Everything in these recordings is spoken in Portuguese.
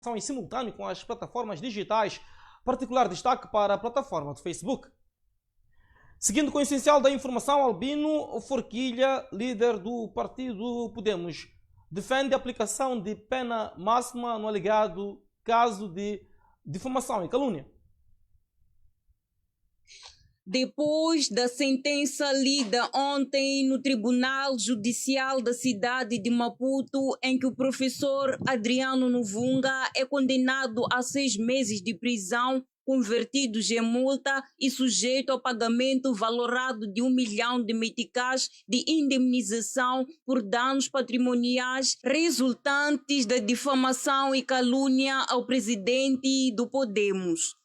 em simultâneo com as plataformas digitais, particular destaque para a plataforma do Facebook. Seguindo com o essencial da informação, Albino Forquilha, líder do partido Podemos, defende a aplicação de pena máxima no alegado caso de difamação e calúnia. Depois da sentença lida ontem no Tribunal Judicial da cidade de Maputo, em que o professor Adriano Novunga é condenado a 6 meses de prisão, convertidos em multa e sujeito ao pagamento valorado de 1 milhão de meticais de indemnização por danos patrimoniais resultantes da difamação e calúnia ao presidente do Podemos.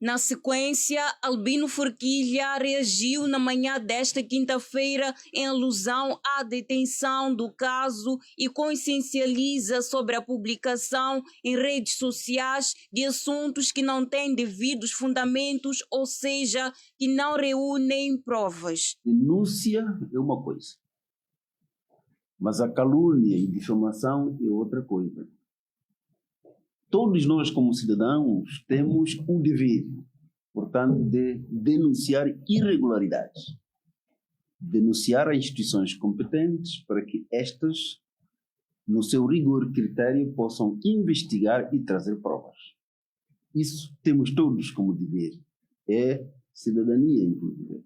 Na sequência, Albino Forquilha reagiu na manhã desta quinta-feira em alusão à detenção do caso e consciencializa sobre a publicação em redes sociais de assuntos que não têm devidos fundamentos, ou seja, que não reúnem provas. Denúncia é uma coisa, mas a calúnia e difamação é outra coisa. Todos nós, como cidadãos, temos o dever, portanto, de denunciar irregularidades. Denunciar as instituições competentes para que estas, no seu rigor e critério, possam investigar e trazer provas. Isso temos todos como dever. É cidadania, inclusive.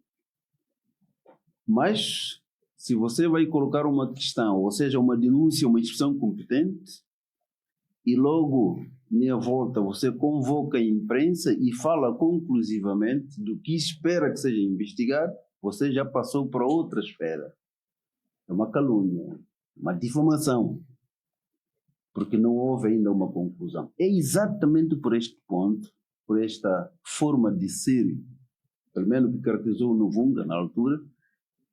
Mas, se você vai colocar uma questão, ou seja, uma denúncia, uma instituição competente, e logo, meia volta, você convoca a imprensa e fala conclusivamente do que espera que seja investigado, você já passou para outra esfera. É uma calúnia, uma difamação, porque não houve ainda uma conclusão. É exatamente por este ponto, por esta forma de ser, pelo menos que caracterizou o Novunga na altura,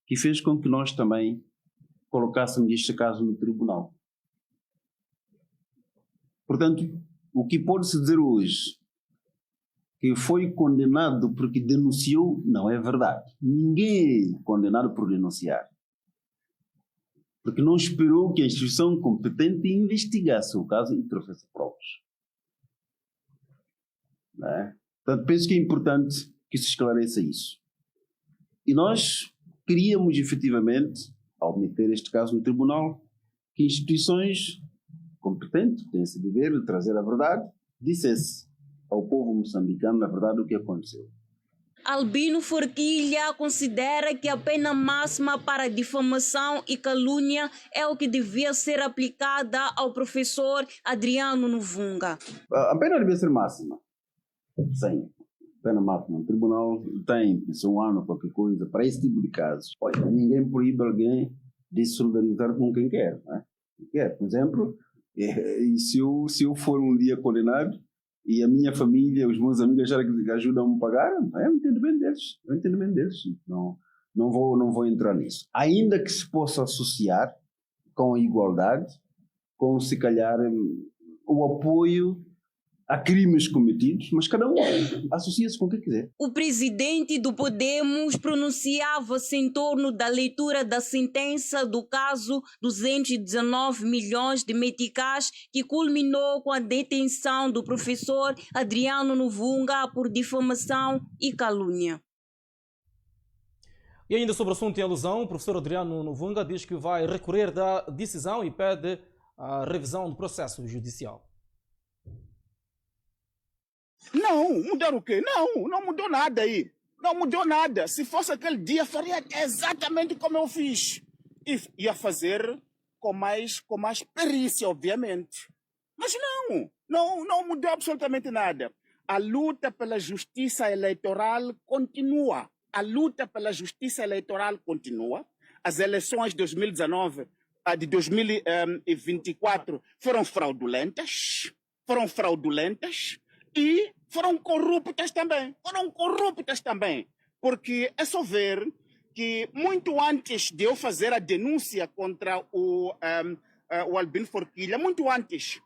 que fez com que nós também colocássemos este caso no tribunal. Portanto, o que pode-se dizer hoje, que foi condenado porque denunciou, não é verdade. Ninguém é condenado por denunciar. Porque não esperou que a instituição competente investigasse o caso e trouxesse provas. Não é? Portanto, penso que é importante que se esclareça isso. E nós queríamos, efetivamente, ao meter este caso no tribunal, que instituições competente, tem esse dever de trazer a verdade, dissesse ao povo moçambicano, na verdade, o que aconteceu. Albino Forquilha considera que a pena máxima para difamação e calúnia é o que devia ser aplicada ao professor Adriano Novunga. A pena devia ser máxima. Sim, pena máxima. O tribunal tem 1 ano, qualquer coisa, para esse tipo de casos. Olha, ninguém proíbe alguém de se solidarizar com quem quer. Né? Quem quer, por exemplo. E se eu for um dia condenado e a minha família, os meus amigos já ajudam a me pagar, é um entendimento deles. Não vou entrar nisso. Ainda que se possa associar com a igualdade, com se calhar o apoio a crimes cometidos, mas cada um associa-se com o que quiser. O presidente do Podemos pronunciava-se em torno da leitura da sentença do caso 219 milhões de meticais, que culminou com a detenção do professor Adriano Novunga por difamação e calúnia. E ainda sobre o assunto em alusão, o professor Adriano Novunga diz que vai recorrer da decisão e pede a revisão do processo judicial. Não, mudar o quê? Não mudou nada aí. Não mudou nada. Se fosse aquele dia, faria exatamente como eu fiz. E ia fazer com mais perícia, obviamente. Mas não mudou absolutamente nada. A luta pela justiça eleitoral continua. As eleições de 2019, de 2024 foram fraudulentas. E foram corruptas também. Porque é só ver que muito antes de eu fazer a denúncia contra o Albino Forquilha, muito antes,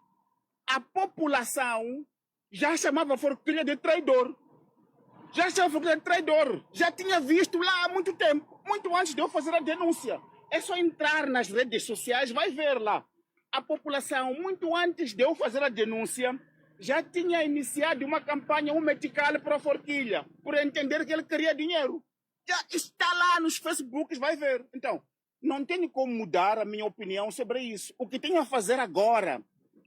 a população já chamava Forquilha de traidor. Já tinha visto lá há muito tempo, muito antes de eu fazer a denúncia. É só entrar nas redes sociais, vai ver lá. A população, muito antes de eu fazer a denúncia, já tinha iniciado uma campanha, um metical para a Forquilha, por entender que ele queria dinheiro. Já está lá nos Facebooks, vai ver. Então, não tenho como mudar a minha opinião sobre isso. O que tenho a fazer agora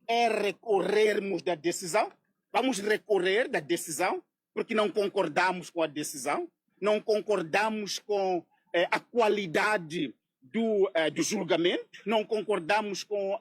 é recorrermos da decisão. Vamos recorrer da decisão, porque não concordamos com a decisão, não concordamos com a qualidade do julgamento, não concordamos com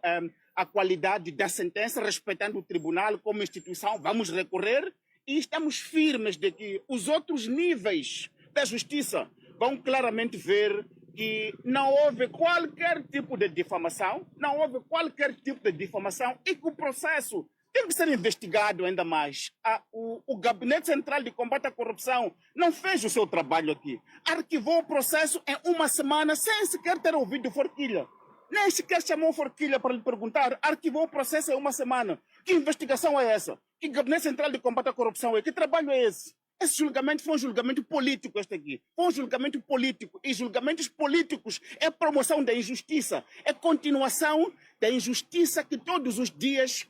a qualidade da sentença, respeitando o tribunal como instituição. Vamos recorrer e estamos firmes de que os outros níveis da justiça vão claramente ver que não houve qualquer tipo de difamação, não houve qualquer tipo de difamação e que o processo tem que ser investigado ainda mais. O Gabinete Central de Combate à Corrupção não fez o seu trabalho aqui. Arquivou o processo em uma semana sem sequer ter ouvido Forquilha. Nem sequer chamou Forquilha para lhe perguntar. Arquivou o processo em uma semana. Que investigação é essa? Que Gabinete Central de Combate à Corrupção é? Que trabalho é esse? Esse julgamento foi um julgamento político, este aqui. Foi um julgamento político. E julgamentos políticos é promoção da injustiça. É continuação da injustiça que todos os dias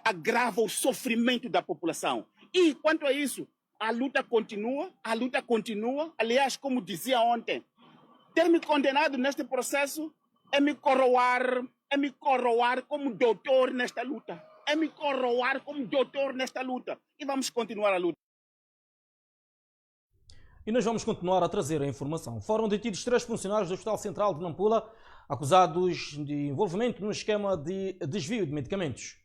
agrava o sofrimento da população. E, quanto a isso, a luta continua. Aliás, como dizia ontem, ter me condenado neste processo é me coroar como doutor nesta luta. É me coroar como doutor nesta luta. E vamos continuar a luta. E nós vamos continuar a trazer a informação. Foram detidos 3 funcionários do Hospital Central de Nampula, acusados de envolvimento no esquema de desvio de medicamentos.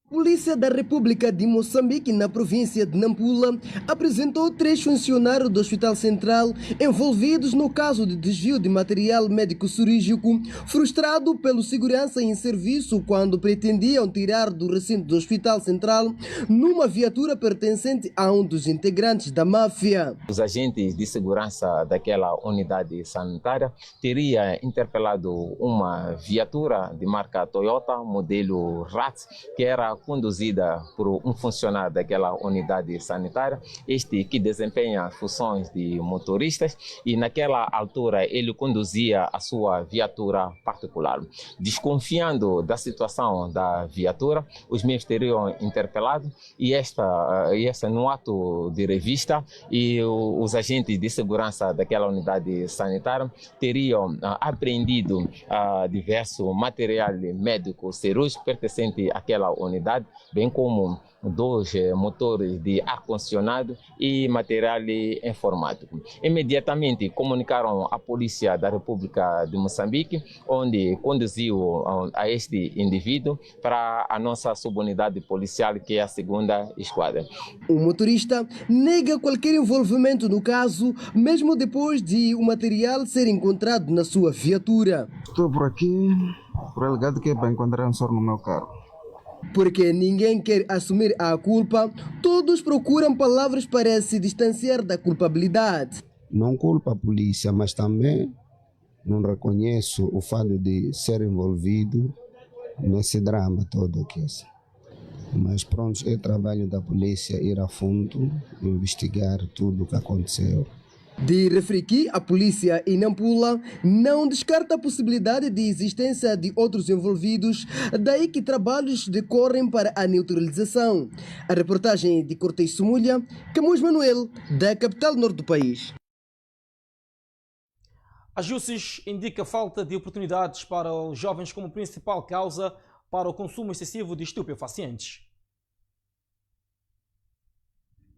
Polícia da República de Moçambique, na província de Nampula, apresentou 3 funcionários do Hospital Central envolvidos no caso de desvio de material médico cirúrgico, frustrado pelo segurança em serviço quando pretendiam tirar do recinto do Hospital Central numa viatura pertencente a um dos integrantes da máfia. Os agentes de segurança daquela unidade sanitária teriam interpelado uma viatura de marca Toyota, modelo RATS, que era conduzida por um funcionário daquela unidade sanitária, este que desempenha funções de motoristas, e naquela altura ele conduzia a sua viatura particular. Desconfiando da situação da viatura, os membros teriam interpelado e esta no ato de revista, e os agentes de segurança daquela unidade sanitária teriam apreendido diverso material médico cirúrgico pertencente àquela unidade, bem como 2 motores de ar-condicionado e material informático. Imediatamente comunicaram à Polícia da República de Moçambique, onde conduziu a este indivíduo para a nossa subunidade policial, que é a 2ª Esquadra. O motorista nega qualquer envolvimento no caso, mesmo depois de o material ser encontrado na sua viatura. Estou por aqui, por alegado que é para encontrar um soro no meu carro. Porque ninguém quer assumir a culpa, todos procuram palavras para se distanciar da culpabilidade. Não culpo a polícia, mas também não reconheço o fato de ser envolvido nesse drama todo aqui. Mas pronto, é trabalho da polícia ir a fundo, investigar tudo o que aconteceu. De referir que a polícia em Nampula não descarta a possibilidade de existência de outros envolvidos, daí que trabalhos decorrem para a neutralização. A reportagem de Cortez Sumulha, Camões Manuel, da capital norte do país. A Justiça indica falta de oportunidades para os jovens como principal causa para o consumo excessivo de estupefacientes.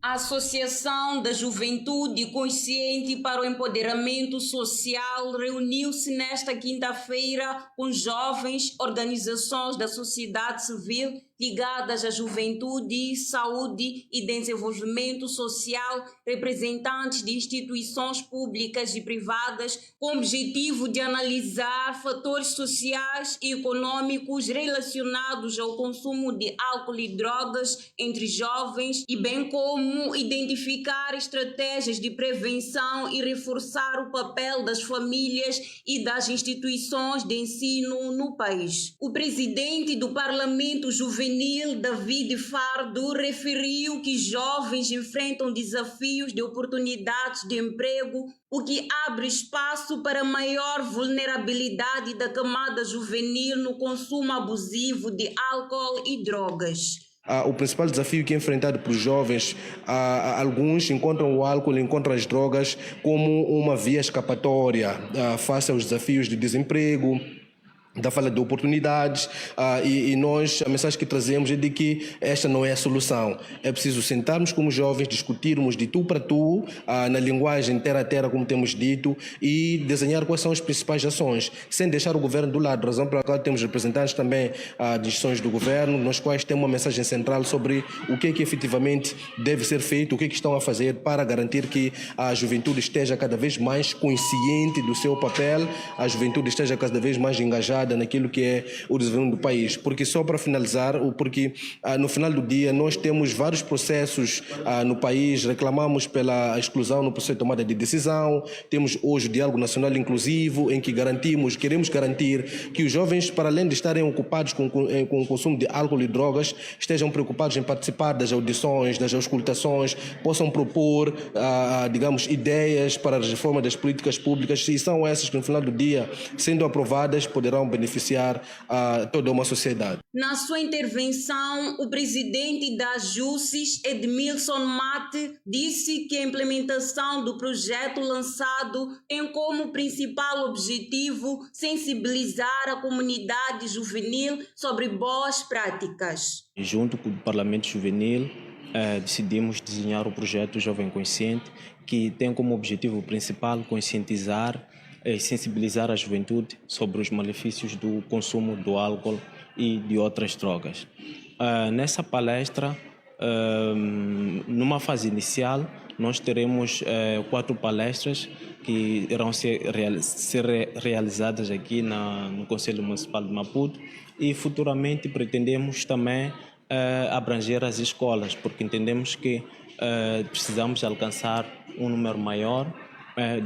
A Associação da Juventude Consciente para o Empoderamento Social reuniu-se nesta quinta-feira com jovens, organizações da sociedade civil ligadas à juventude, saúde e desenvolvimento social, representantes de instituições públicas e privadas, com o objetivo de analisar fatores sociais e econômicos relacionados ao consumo de álcool e drogas entre jovens, e bem como identificar estratégias de prevenção e reforçar o papel das famílias e das instituições de ensino no país. O presidente do Parlamento Juvenil, David Fardo, referiu que jovens enfrentam desafios de oportunidades de emprego, o que abre espaço para maior vulnerabilidade da camada juvenil no consumo abusivo de álcool e drogas. O principal desafio que é enfrentado por jovens, alguns encontram o álcool, encontram as drogas como uma via escapatória face aos desafios de desemprego, da falta de oportunidades, e nós, a mensagem que trazemos é de que esta não é a solução. É preciso sentarmos como jovens, discutirmos de tu para tu, na linguagem terra a terra, como temos dito, e desenhar quais são as principais ações, sem deixar o governo do lado, razão pela qual temos representantes também de instituições do governo, nos quais temos uma mensagem central sobre o que efetivamente deve ser feito, o que estão a fazer para garantir que a juventude esteja cada vez mais consciente do seu papel, a juventude esteja cada vez mais engajada naquilo que é o desenvolvimento do país. Porque só para finalizar, porque no final do dia nós temos vários processos no país, reclamamos pela exclusão no processo de tomada de decisão, temos hoje o diálogo nacional inclusivo, em que queremos garantir que os jovens, para além de estarem ocupados com o consumo de álcool e drogas, estejam preocupados em participar das audições, das auscultações, possam propor, digamos, ideias para a reforma das políticas públicas, e são essas que no final do dia, sendo aprovadas, poderão beneficiar a toda uma sociedade. Na sua intervenção, o presidente da JUSIS, Edmilson Mate, disse que a implementação do projeto lançado tem como principal objetivo sensibilizar a comunidade juvenil sobre boas práticas. Junto com o Parlamento Juvenil, decidimos desenhar o projeto Jovem Consciente, que tem como objetivo principal conscientizar e sensibilizar a juventude sobre os malefícios do consumo do álcool e de outras drogas. Nessa palestra, numa fase inicial, nós teremos 4 palestras que irão ser realizadas aqui no Conselho Municipal de Maputo, e futuramente pretendemos também abranger as escolas, porque entendemos que precisamos alcançar um número maior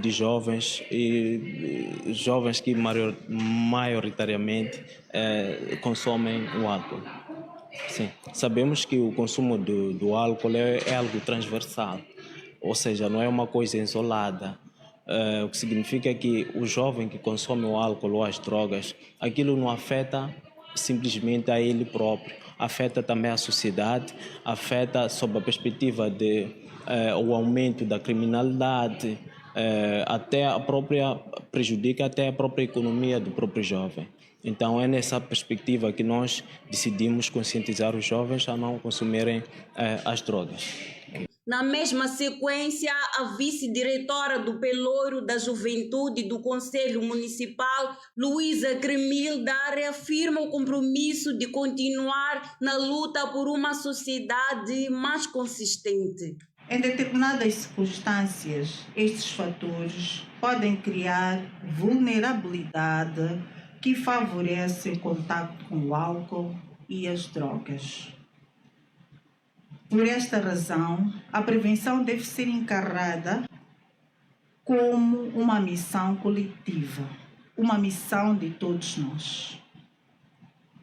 de jovens, e jovens que maioritariamente consomem o álcool. Sim, sabemos que o consumo do álcool é algo transversal, ou seja, não é uma coisa isolada. O que significa que o jovem que consome o álcool ou as drogas, aquilo não afeta simplesmente a ele próprio, afeta também a sociedade, afeta sob a perspectiva de o aumento da criminalidade, prejudica até a própria economia do próprio jovem. Então é nessa perspectiva que nós decidimos conscientizar os jovens a não consumirem as drogas. Na mesma sequência, a vice-diretora do Pelouro da Juventude do Conselho Municipal, Luísa Cremilda, reafirma o compromisso de continuar na luta por uma sociedade mais consistente. Em determinadas circunstâncias, estes fatores podem criar vulnerabilidade que favorece o contato com o álcool e as drogas. Por esta razão, a prevenção deve ser encarada como uma missão coletiva, uma missão de todos nós.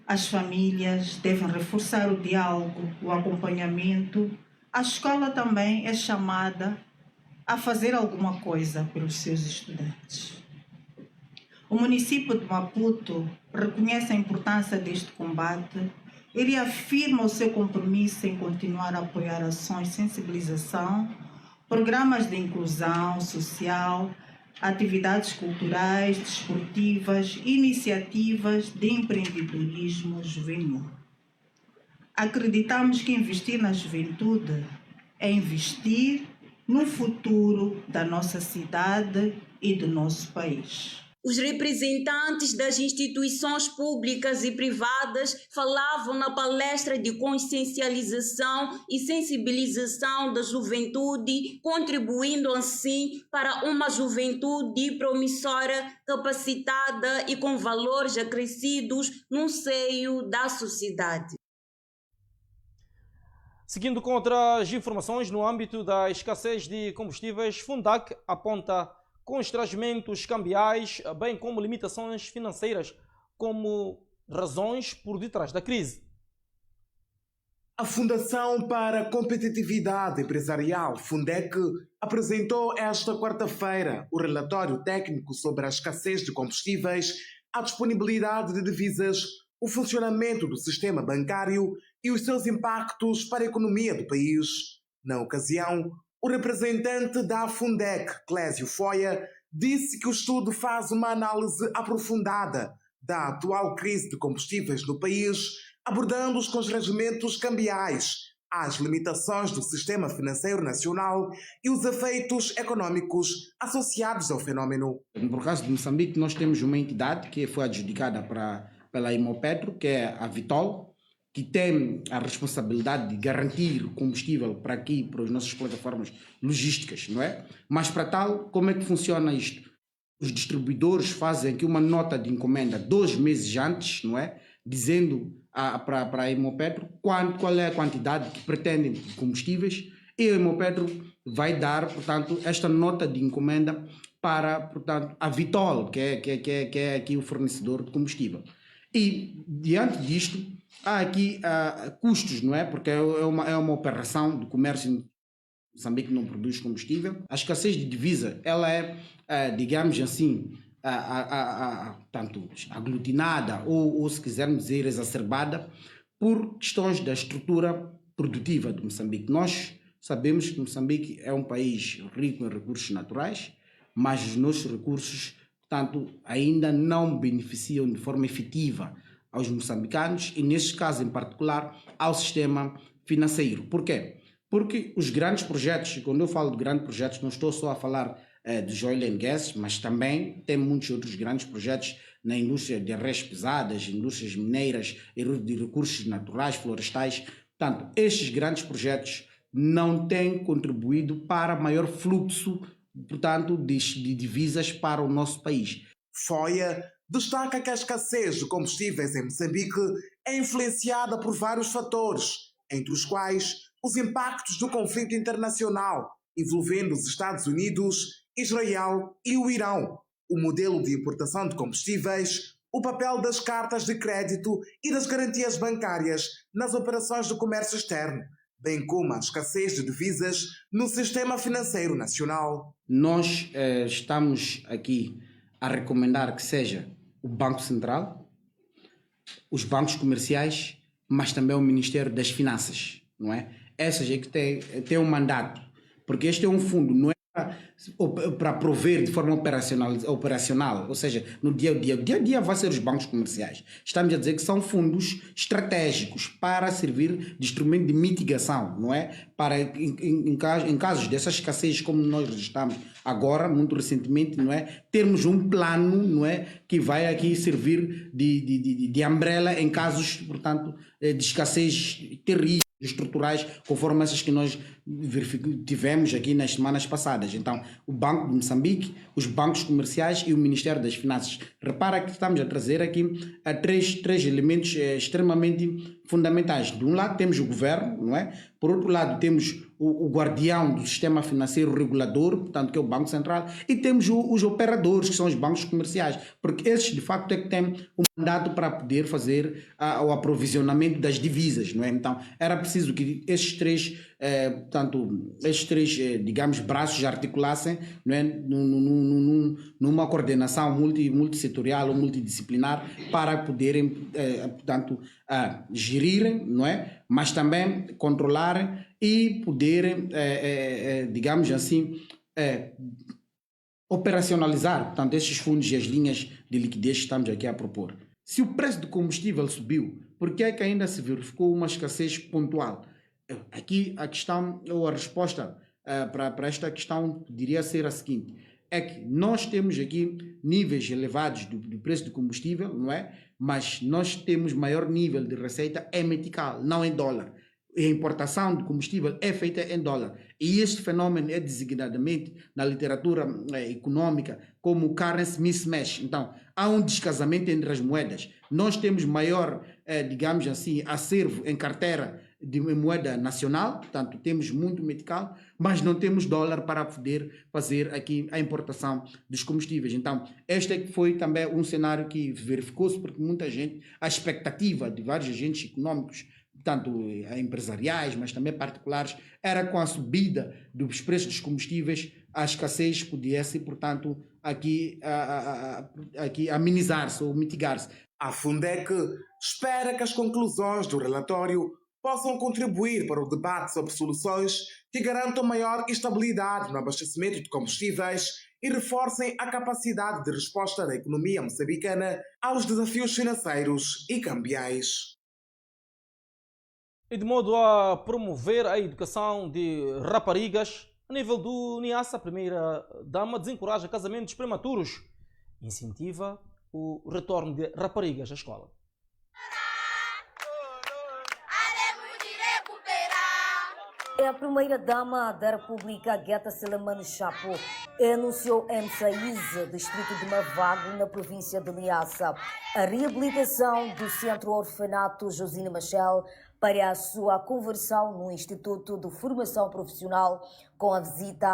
As famílias devem reforçar o diálogo, o acompanhamento. A escola também é chamada a fazer alguma coisa pelos seus estudantes. O município de Maputo reconhece a importância deste combate e reafirma o seu compromisso em continuar a apoiar ações de sensibilização, programas de inclusão social, atividades culturais, desportivas, iniciativas de empreendedorismo juvenil. Acreditamos que investir na juventude é investir no futuro da nossa cidade e do nosso país. Os representantes das instituições públicas e privadas falavam na palestra de consciencialização e sensibilização da juventude, contribuindo assim para uma juventude promissora, capacitada e com valores acrescidos no seio da sociedade. Seguindo com outras informações no âmbito da escassez de combustíveis, Fundac aponta constrangimentos cambiais, bem como limitações financeiras, como razões por detrás da crise. A Fundação para a Competitividade Empresarial, Fundec, apresentou esta quarta-feira o relatório técnico sobre a escassez de combustíveis, a disponibilidade de divisas, o funcionamento do sistema bancário e os seus impactos para a economia do país. Na ocasião, o representante da Fundec, Clésio Foia, disse que o estudo faz uma análise aprofundada da atual crise de combustíveis no país, abordando os constrangimentos cambiais, as limitações do sistema financeiro nacional e os efeitos econômicos associados ao fenômeno. No caso de Moçambique, nós temos uma entidade que foi adjudicada pela Imopetro, que é a Vitol, que tem a responsabilidade de garantir combustível para aqui, para as nossas plataformas logísticas, não é? Mas para tal, como é que funciona isto? Os distribuidores fazem aqui uma nota de encomenda 2 meses antes, não é? Dizendo para a Imopetro qual é a quantidade que pretendem de combustíveis, e a Imopetro vai dar, portanto, esta nota de encomenda para, portanto, a Vitol, que é aqui o fornecedor de combustível. E, diante disto, há aqui custos, não é? Porque é uma operação de comércio. Moçambique não produz combustível. A escassez de divisa, ela é, digamos assim, tanto aglutinada ou, se quisermos dizer, exacerbada por questões da estrutura produtiva de Moçambique. Nós sabemos que Moçambique é um país rico em recursos naturais, mas os nossos recursos, portanto, ainda não beneficiam de forma efetiva aos moçambicanos e, neste caso em particular, ao sistema financeiro. Por quê? Porque os grandes projetos, e quando eu falo de grandes projetos, não estou só a falar de oil and gas, mas também tem muitos outros grandes projetos na indústria de areias pesadas, indústrias mineiras, de recursos naturais, florestais. Portanto, estes grandes projetos não têm contribuído para maior fluxo, portanto, de divisas para o nosso país. Foia destaca que a escassez de combustíveis em Moçambique é influenciada por vários fatores, entre os quais os impactos do conflito internacional envolvendo os Estados Unidos, Israel e o Irão, o modelo de importação de combustíveis, o papel das cartas de crédito e das garantias bancárias nas operações de comércio externo, bem como a escassez de divisas no sistema financeiro nacional. Nós estamos aqui a recomendar que seja o Banco Central, os bancos comerciais, mas também o Ministério das Finanças, não é? Essas é que tem um mandato, porque este é um fundo, não é para prover de forma operacional, ou seja, no dia a dia vai ser os bancos comerciais. Estamos a dizer que são fundos estratégicos para servir de instrumento de mitigação, não é? Para, em casos dessa escassez, como nós estamos agora, muito recentemente, não é? Termos um plano, não é? Que vai aqui servir de umbrella em casos, portanto, de escassez terríveis, estruturais, conforme essas que nós tivemos aqui nas semanas passadas. Então, o Banco de Moçambique, os bancos comerciais e o Ministério das Finanças. Repara que estamos a trazer aqui três elementos extremamente fundamentais. De um lado temos o governo, não é? Por outro lado temos o guardião do sistema financeiro regulador, portanto, que é o Banco Central, e temos os operadores, que são os bancos comerciais, porque esses, de facto, é que têm o mandato para poder fazer o aprovisionamento das divisas, não é? Então, era preciso que esses três, digamos, braços articulassem, não é? Numa coordenação multissetorial ou multidisciplinar para poderem, portanto, gerirem, não é? Mas também controlarem e poderem, digamos assim, operacionalizar, portanto, esses fundos e as linhas de liquidez que estamos aqui a propor. Se o preço do combustível subiu, por que é que ainda se verificou uma escassez pontual? Aqui a questão, ou a resposta para esta questão poderia ser a seguinte: é que nós temos aqui níveis elevados do preço do combustível, não é? Mas nós temos maior nível de receita em metical, não em dólar. A importação de combustível é feita em dólar. E este fenômeno é designadamente na literatura econômica como currency mismatch. Então, há um descasamento entre as moedas. Nós temos maior, digamos assim, acervo em carteira de moeda nacional, portanto, temos muito metical, mas não temos dólar para poder fazer aqui a importação dos combustíveis. Então, este foi também um cenário que verificou-se, porque muita gente, a expectativa de vários agentes econômicos, tanto empresariais, mas também particulares, era com a subida dos preços dos combustíveis, a escassez pudesse, portanto, aqui amenizar-se ou mitigar-se. A Fundec espera que as conclusões do relatório possam contribuir para o debate sobre soluções que garantam maior estabilidade no abastecimento de combustíveis e reforcem a capacidade de resposta da economia moçambicana aos desafios financeiros e cambiais. E de modo a promover a educação de raparigas, a nível do NIASA, a primeira-dama desencoraja casamentos prematuros e incentiva o retorno de raparigas à escola. É a primeira-dama da República, Gueta Selemane Chapo, anunciou em Moçaíze, distrito de Mavago, na província de Niassa, a reabilitação do Centro Orfanato Josina Machel para a sua conversão no Instituto de Formação Profissional, com a visita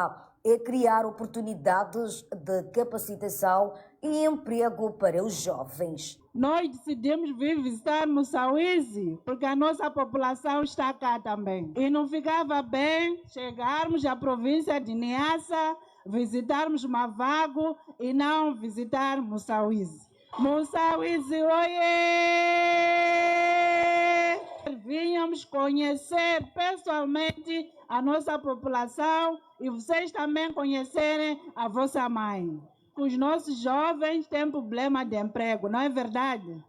a criar oportunidades de capacitação e emprego para os jovens. Nós decidimos vir visitar Moçaíze porque a nossa população está cá também. E não ficava bem chegarmos à província de Niassa, visitarmos Mavago e não visitar Moçaíze. Moçaíze, oiê! Vínhamos conhecer pessoalmente a nossa população e vocês também conhecerem a vossa mãe. Os nossos jovens têm problema de emprego, não é verdade?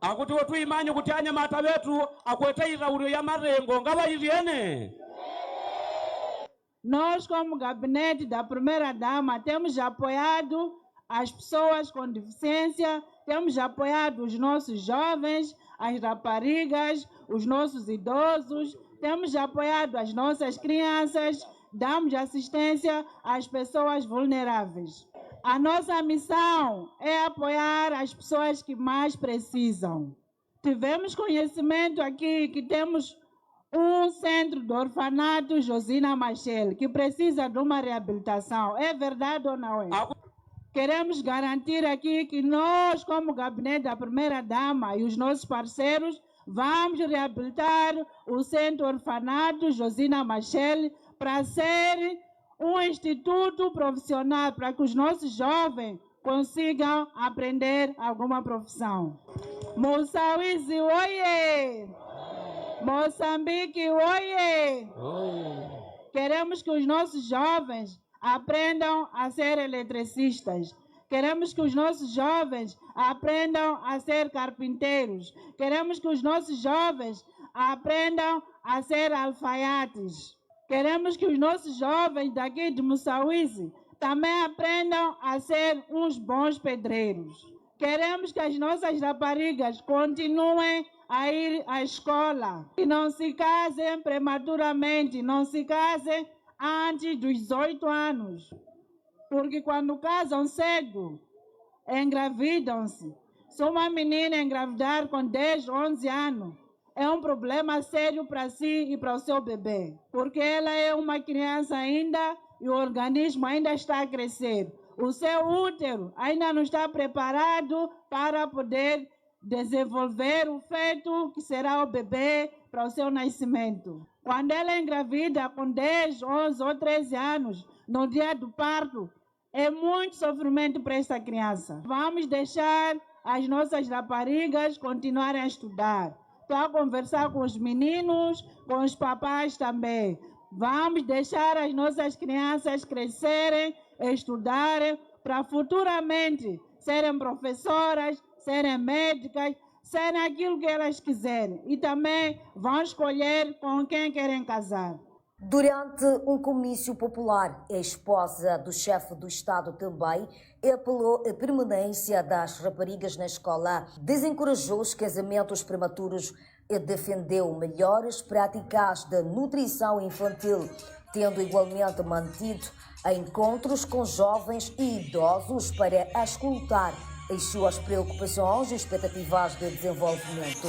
Nós, como gabinete da primeira-dama, temos apoiado as pessoas com deficiência, temos apoiado os nossos jovens, as raparigas, os nossos idosos, temos apoiado as nossas crianças, damos assistência às pessoas vulneráveis. A nossa missão é apoiar as pessoas que mais precisam. Tivemos conhecimento aqui que temos um centro de orfanato Josina Machel, que precisa de uma reabilitação. É verdade ou não é? Queremos garantir aqui que nós, como gabinete da primeira-dama e os nossos parceiros, vamos reabilitar o centro orfanato Josina Machel para ser um instituto profissional para que os nossos jovens consigam aprender alguma profissão. Moçaíze, oiê! Moçambique, oiê! Queremos que os nossos jovens aprendam a ser eletricistas. Queremos que os nossos jovens aprendam a ser carpinteiros. Queremos que os nossos jovens aprendam a ser alfaiates. Queremos que os nossos jovens daqui de Moçaíze também aprendam a ser uns bons pedreiros. Queremos que as nossas raparigas continuem a ir à escola e não se casem prematuramente, não se casem antes dos 18 anos. Porque quando casam cedo, engravidam-se. Se uma menina engravidar com 10, 11 anos, é um problema sério para si e para o seu bebê, porque ela é uma criança ainda e o organismo ainda está a crescer. O seu útero ainda não está preparado para poder desenvolver o feto que será o bebê para o seu nascimento. Quando ela é engravida com 10, 11 ou 13 anos, no dia do parto, é muito sofrimento para essa criança. Vamos deixar as nossas raparigas continuarem a estudar. Estou a conversar com os meninos, com os papais também. Vamos deixar as nossas crianças crescerem, estudarem, para futuramente serem professoras, serem médicas, serem aquilo que elas quiserem. E também vão escolher com quem querem casar. Durante um comício popular, a esposa do chefe do Estado também apelou à permanência das raparigas na escola, desencorajou os casamentos prematuros e defendeu melhores práticas de nutrição infantil, tendo igualmente mantido encontros com jovens e idosos para escutar as suas preocupações e expectativas de desenvolvimento.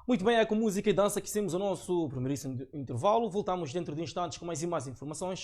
Muito bem, é com música e dança que temos o nosso primeiríssimo intervalo. Voltamos dentro de instantes com mais e mais informações.